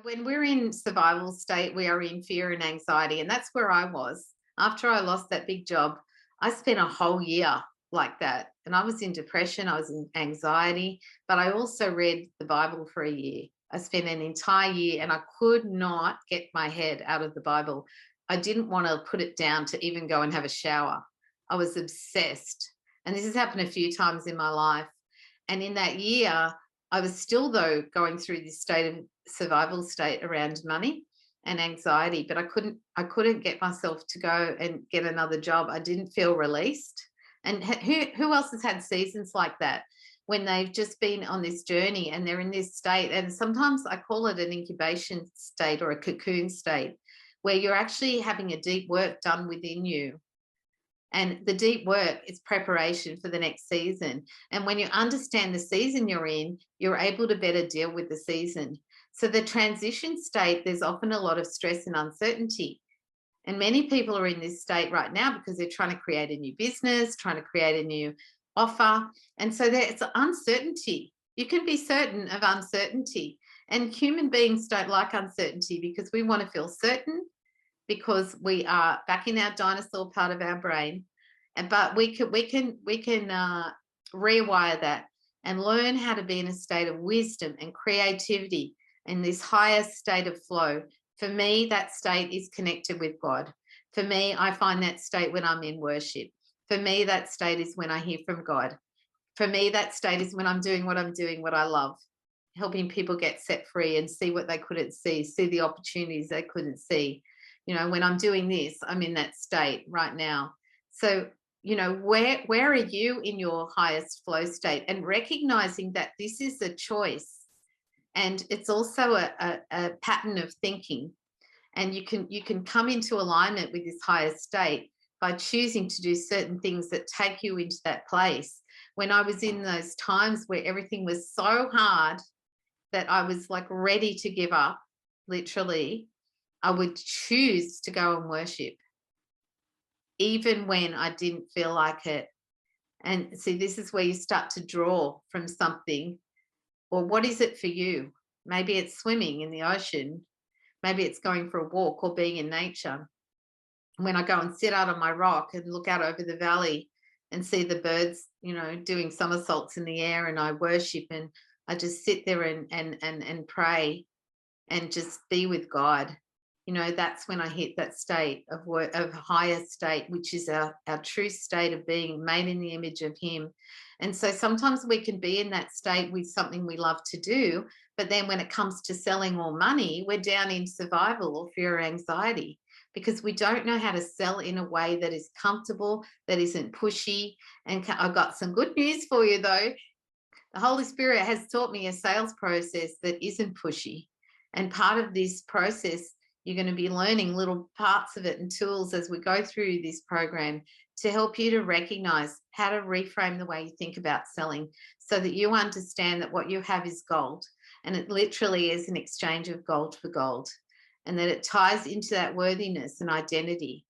When we're in survival state, we are in fear and anxiety. And that's where I was. After I lost that big job, I spent a whole year like that. And I was in depression, I was in anxiety, but I also read the Bible for a year. I spent an entire year and I could not get my head out of the Bible. I didn't want to put it down to even go and have a shower. I was obsessed. And this has happened a few times in my life. And in that year, I was still, though, going through this state of survival state around money and anxiety, but I couldn't get myself to go and get another job. I didn't feel released. And who else has had seasons like that when they've just been on this journey and they're in this state? And sometimes I call it an incubation state or a cocoon state, where you're actually having a deep work done within you. And the deep work is preparation for the next season. And when you understand the season you're in, you're able to better deal with the season. So the transition state, there's often a lot of stress and uncertainty. And many people are in this state right now because they're trying to create a new business, trying to create a new offer. And so there's uncertainty. You can be certain of uncertainty. And human beings don't like uncertainty because we want to feel certain, because we are back in our dinosaur part of our brain. But we can rewire that and learn how to be in a state of wisdom and creativity in this higher state of flow. For me, that state is connected with God. For me, I find that state when I'm in worship. For me, that state is when I hear from God. For me, that state is when I'm doing what I'm doing, what I love, helping people get set free and see what they couldn't see the opportunities they couldn't see. When I'm doing this, I'm in that state right now. So, where are you in your highest flow state? And recognizing that this is a choice, and it's also a pattern of thinking. And you can come into alignment with this higher state by choosing to do certain things that take you into that place. When I was in those times where everything was so hard that I was like ready to give up, literally, I would choose to go and worship, even when I didn't feel like it. And see, this is where you start to draw from something. Or what is it for you? Maybe it's swimming in the ocean. Maybe it's going for a walk or being in nature. When I go and sit out on my rock and look out over the valley and see the birds, doing somersaults in the air, and I worship, and I just sit there and pray and just be with God. That's when I hit that state of higher state, which is our true state of being made in the image of Him. And so sometimes we can be in that state with something we love to do, but then when it comes to selling or money, we're down in survival or fear or anxiety, because we don't know how to sell in a way that is comfortable, that isn't pushy. And I've got some good news for you, though. The Holy Spirit has taught me a sales process that isn't pushy. And part of this process, you're going to be learning little parts of it and tools as we go through this program to help you to recognize how to reframe the way you think about selling, so that you understand that what you have is gold, and it literally is an exchange of gold for gold, and that it ties into that worthiness and identity.